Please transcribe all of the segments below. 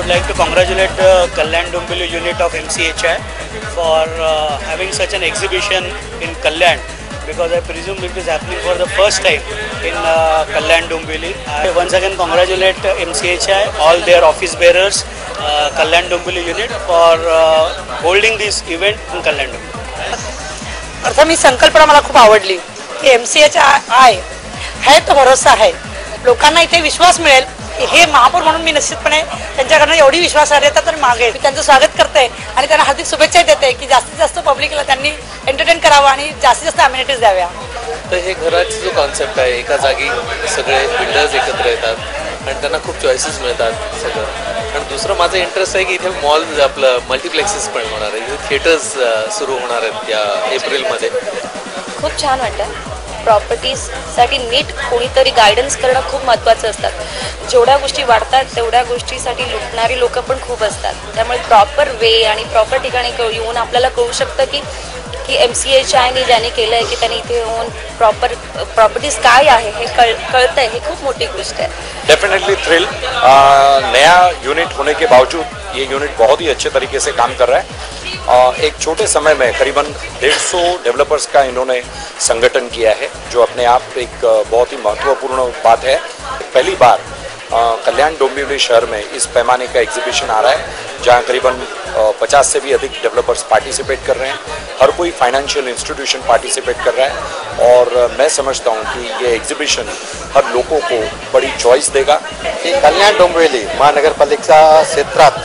like to congratulate the Kalyan Dombivli unit of MCHI for having such an exhibition in Kalyan, because I presume it is happening for the first time in Kalyan Dombivli. I once again congratulate MCHI, all their office bearers, Kalyan Dombivli unit for holding this event in Kalyan Dombivli. प्रथम ही संकल्पना मला खूप आवडली की MCHI है तो भरोसा है, लोकांना इथे विश्वास मिळेल. हे महापौर म्हणून मी निश्चितपणे त्यांच्याकडनं एवढी विश्वासार्हता तर मागे मी त्यांचं स्वागत करते आणि त्यांना हार्दिक शुभेच्छा देते की जास्तीत जास्त पब्लिकला त्यांनी एंटरटेन करावं आणि जास्तीत जास्त अम्युनिटीज द्याव्या. तर हे घराचा जो कॉन्सेप्ट आहे, एका जागी सगळे बिल्डर्स एकत्र येतात आणि त्यांना खूप चॉईसेस मिळतात सगळं. आणि दुसरं माझं इंटरेस्ट आहे की इथे मॉल आपलं मल्टिप्लेक्सेस पण होणार आहे, इथे थिएटर्स सुरू होणार आहेत या एप्रिलमध्ये. खूप छान वाटतं. प्रॉपर्टीजसाठी नीट कोणीतरी गायडन्स करणं खूप महत्त्वाचं असतात. जेवढ्या गोष्टी वाढतात तेवढ्या गोष्टीसाठी लुटणारी लोक पण खूप असतात. त्यामुळे प्रॉपर वे आणि प्रॉपर ठिकाणी येऊन आपल्याला कळू शकतं की MCHIने ज्याने केलं आहे की त्यांनी इथे येऊन प्रॉपर प्रॉपर्टीज काय आहे हे कळतंय, हे खूप मोठी गोष्ट आहे. Definitely thrill. नया यूनिट होने के बावजूद ये यूनिट बहुत ही अच्छे तरीके से काम कर रहा है. एक छोटे समय में करीबन 150 डेवलपर्स का इन्होंने संगठन किया है, जो अपने आप एक बहुत ही महत्वपूर्ण बात है. पहली बार कल्याण डोंबिवली शहर में इस पैमाने का एग्जीबिशन आ रहा है, जहां करीबन 50 से भी अधिक डेवलपर्स पार्टिसिपेट कर रहे हैं. हर कोई फाइनेंशियल इंस्टीट्यूशन पार्टिसिपेट कर रहा है और मैं समझता हूं कि ये एग्जीबिशन हर लोगों को बड़ी चॉइस देगा. कल्याण डोंबिवली महानगरपालिका क्षेत्रात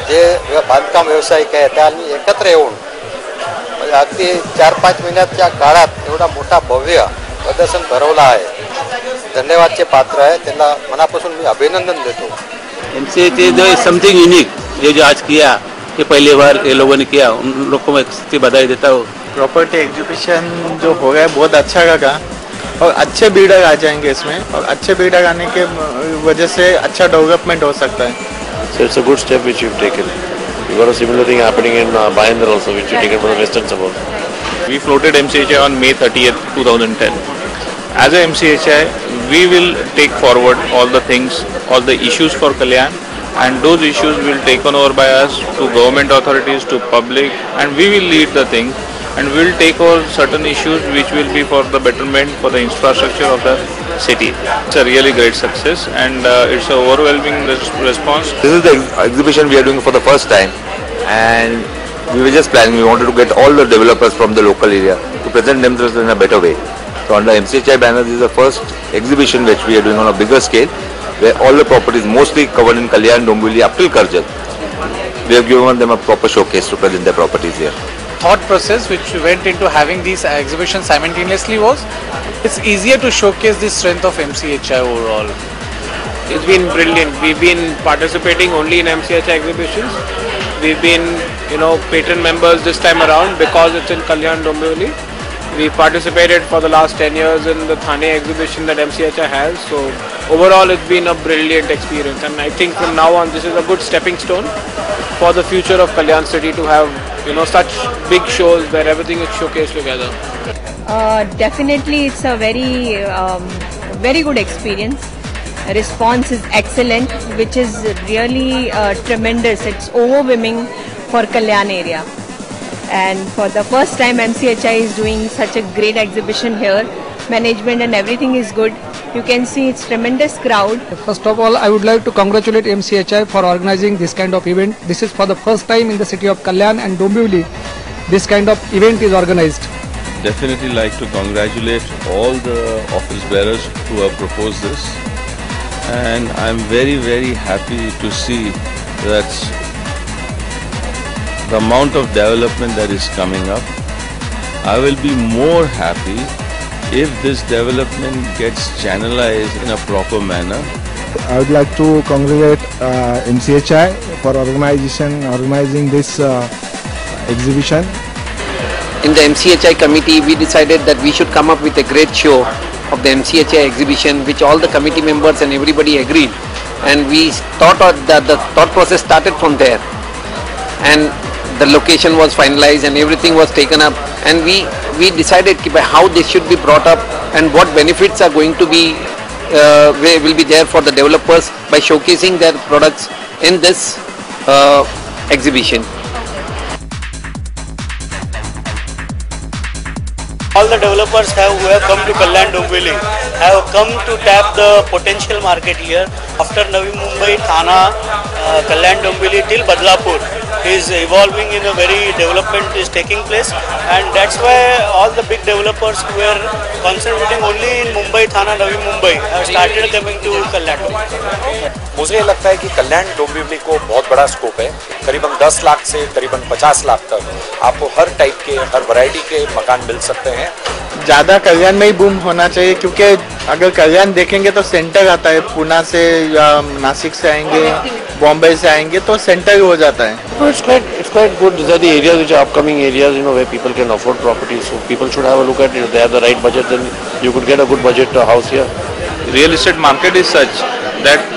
जे बांधकाम व्यावसायिक आहे त्यांनी एकत्र येऊन अगदी 4-5 महिन्याच्या काळात एवढा मोठा भव्य प्रदर्शन भरवला आहे. धन्यवादचे पात्र आहे, त्यांना मनापासून मी अभिनंदन देतो. MCHI जो समथिंग यूनिक ये जो आज किया, ये पहली बार ये लोगों ने किया, उन लोगों को मैं सच्ची बधाई देता हूँ. प्रॉपर्टी एग्जीबिशन जो हो गया बहुत अच्छा लगा और अच्छे बिल्डर आ जाएंगे इसमें, और अच्छे बिल्डर आने के वजह से अच्छा डेवलपमेंट हो सकता है. So it's a good step which you've taken. You've got a similar thing happening in Bhayandar also, which you've taken for the western suburbs. We floated MCHI on May 30th, 2010. As a MCHI, we will take forward all the things, all the issues for Kalyan, and those issues will taken over by us to government authorities, to public, and we will lead the thing, and we will take over certain issues which will be for the betterment, for the infrastructure of the city. It's a really great success, and it's an overwhelming response. This is the exhibition we are doing for the first time, and we were just planning. We wanted to get all the developers from the local area to present themselves in a better way. So under MCHI banner, this is the first exhibition which we are doing on a bigger scale, where all the properties mostly covered in Kalyan Dombivli up till Karjat. We have given them a proper showcase to present their properties here. Thought process which went into having these exhibitions simultaneously was it's easier to showcase the strength of MCHI overall. It's been brilliant. We've been participating only in MCHI exhibitions. We've been, patron members this time around because it's in Kalyan Dombivli. We participated for the last 10 years in the Thane exhibition that MCHI has. So overall, it's been a brilliant experience, and I think from now on, this is a good stepping stone for the future of Kalyan city to have such big shows where everything is showcased together. Definitely, it's a very good experience. Response is excellent, which is really tremendous. It's overwhelming for Kalyan area. And for the first time MCHI is doing such a great exhibition here. Management and everything is good. You can see it's tremendous crowd. First of all, I would like to congratulate MCHI for organizing this kind of event. This is for the first time in the city of Kalyan and Dombivli this kind of event is organized. Definitely like to congratulate all the office bearers who have proposed this, and I'm very, very happy to see that the amount of development that is coming up. I will be more happy if this development gets channelized in a proper manner. I would like to congratulate MCHI for organizing this exhibition. In the MCHI committee, we decided that we should come up with a great show of the MCHI exhibition, which all the committee members and everybody agreed. And we thought that the thought process started from there. And the location was finalized and everything was taken up, and we decided how this should be brought up and what benefits are going to be will be there for the developers by showcasing their products in this exhibition. All the developers who have come to Kalyan Dombivli have come to tap the potential market here. After Navi Mumbai, Thana, Kalyan Dombivli till Badlapur is evolving in a very development is taking place, and that's why all the big developers who were concentrating only in Mumbai, Thana, Navi Mumbai have started coming to Kalyan Dombivli. मुझे लगता है कि कल्याण डोंबिवली को बहुत बड़ा scope है। करीबन 10 लाख से करीबन 50 लाख तक आपको हर टाइप के, हर वैरायटी के मकान मिल सकते हैं। ज़्यादा कल्याण में ही बूम होना चाहिए, क्योंकि अगर कल्याण देखेंगे तो सेंटर आता है, पुणे से या नासिक से आएंगे, बॉम्बे से आएंगे तो सेंटर हो जाता है। It's quite good. These are the areas which are upcoming areas, where people can afford properties. So people should have a look at it. If they have the right budget, then you could get a good budget house here. Real estate market is such that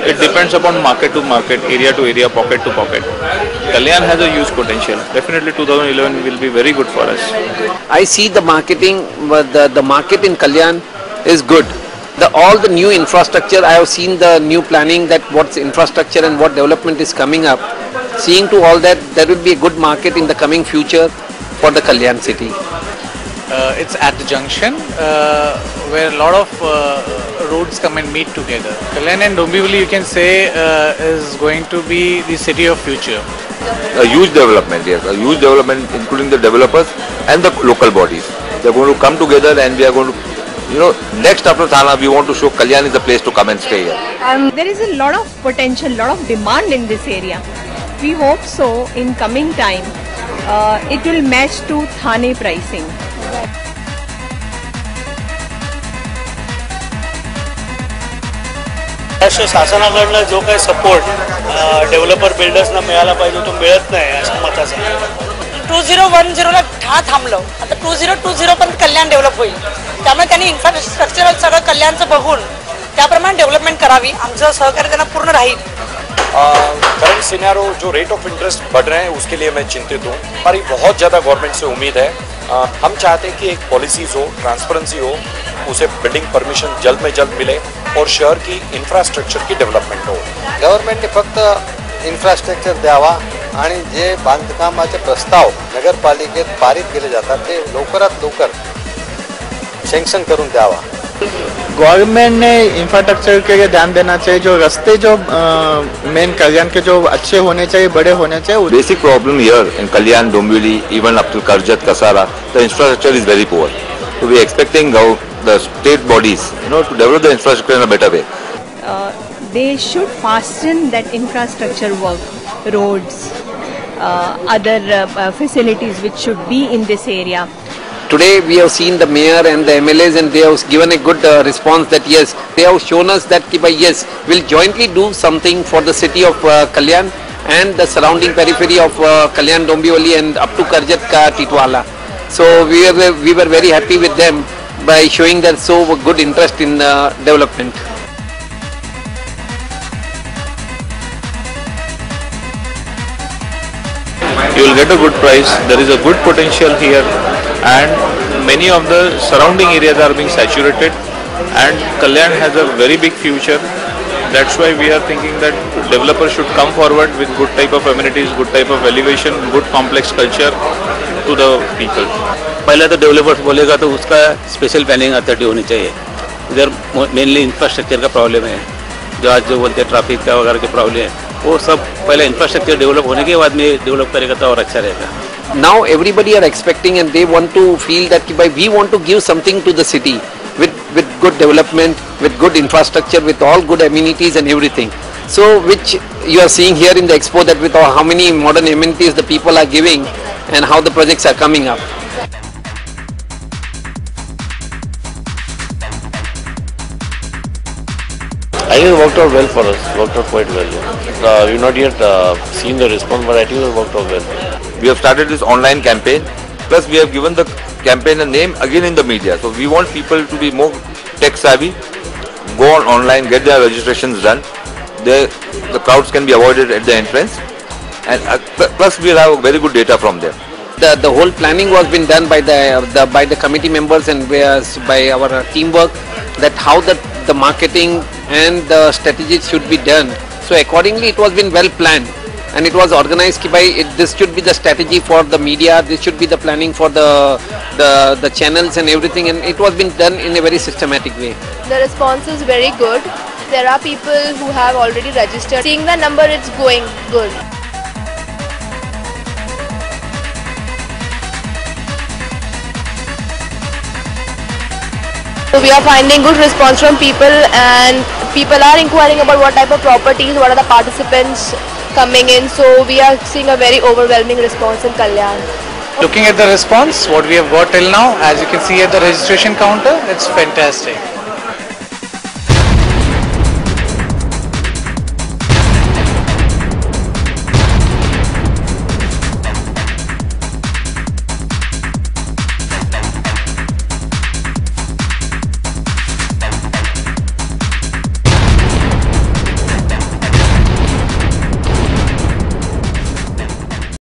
it depends upon market to market, area to area, pocket to pocket. Kalyan has a huge potential. Definitely 2011 will be very good for us. I see the marketing, the market in Kalyan is good. All the new infrastructure, I have seen the new planning, that what's infrastructure and what development is coming up. Seeing to all that, there will be a good market in the coming future for the Kalyan city. It's at the junction where a lot of roads come and meet together. Kalyan and Dombivli, you can say, is going to be the city of future. A huge development, yes, a huge development, including the developers and the local bodies. They're going to come together, and we are going to, next after Thana, we want to show Kalyan is a place to come and stay here. There is a lot of potential, lot of demand in this area. We hope so in coming time it will match to Thane pricing. Maharashtra शासनाकडनं जो काही support developer बिल्डर्सना मिळाला पाहिजे तो मिळत नाही असं मताचं आहे। 2010ला थांबलं, आता 2020 पण कल्याण डेव्हलप होईल, त्यामुळे त्यांनी इन्फ्रास्ट्रक्चर सगळं कल्याणचं बघून त्याप्रमाणे डेव्हलपमेंट करावी, आमचं सहकार्य त्यांना पूर्ण राहील। करंट सिनेरियो जो रेट ऑफ इंटरेस्ट बढ़ रहे हैं उसके लिए मैं चिंतित हूँ। हमारी बहुत ज़्यादा गवर्नमेंट से उम्मीद है। हम चाहते हैं कि एक पॉलिसीज हो, ट्रांसपेरेंसी हो, उसे बिल्डिंग परमिशन जल्द में जल्द मिले और शहर की इंफ्रास्ट्रक्चर की डेव्हलपमेंट हो। गव्हर्नमेंटने फक्त इन्फ्रास्ट्रक्चर द्यावा आणि जे बांधकामाचे प्रस्ताव नगरपालिकेत पारित केले जातात ते लवकरात लवकर सँक्शन करून द्यावा। गवर्नमेंट ने इंफ्रास्ट्रक्चर के लिए ध्यान देना चाहिए। जो रास्ते जो मेन कल्याण के जो अच्छे होने चाहिए, बड़े होने चाहिए। Basic problem here in Kalyan, Dombivli, even up to Karjat, Kasara, the infrastructure is very poor. So we are expecting the state bodies, to develop the infrastructure in a better way. They should fasten that infrastructure work, roads, other facilities which should be in this area. Today we have seen the mayor and the MLAs, and they have given a good response that yes, they have shown us that yes, we'll jointly do something for the city of Kalyan and the surrounding periphery of Kalyan, Dombivli and up to Karjat, Titwala. So we were very happy with them by showing that so good interest in development. You will get a good price. There is a good potential here, and many of the surrounding areas are being saturated, and Kalyan has a very big future. That's why we are thinking that developers should come forward with good type of amenities, good type of elevation, good complex culture to the people. पहले तो developers बोलेगा तो उसका special planning authority होनी चाहिए। इधर mainly infrastructure का problem है, जो आज जो बोलते हैं ट्रैफिक का वगैरह के प्रॉब्लम है, वो सब पहले इंफ्रास्ट्रक्चर डेवलप होने के बाद में डेवलप करेगा तो और अच्छा रहेगा। Now everybody are expecting and they want to feel that we want to give something to the city with good development, with good infrastructure, with all good amenities and everything. So which you are seeing here in the expo, that with how many modern amenities the people are giving and how the projects are coming up. I think it worked out well for us, worked out quite well. We've not yet seen the response, but I think it worked out well. We have started this online campaign, plus we have given the campaign a name again in the media. So we want people to be more tech savvy, go on online, get their registrations done. The crowds can be avoided at the entrance, and plus we'll have very good data from them. The whole planning was been done by the committee members and by our teamwork, that how the marketing and the strategies should be done So accordingly, it was been well planned, and it was organized by this should be the strategy for the media, this should be the planning for the channels and everything, and it was been done in a very systematic way. The response is very good. There are people who have already registered. Seeing the number, it's going good. So we are finding good response from people, and people are inquiring about what type of properties, what are the participants coming in. So we are seeing a very overwhelming response in Kalyan. Looking at the response, what we have got till now, as you can see at the registration counter, it's fantastic.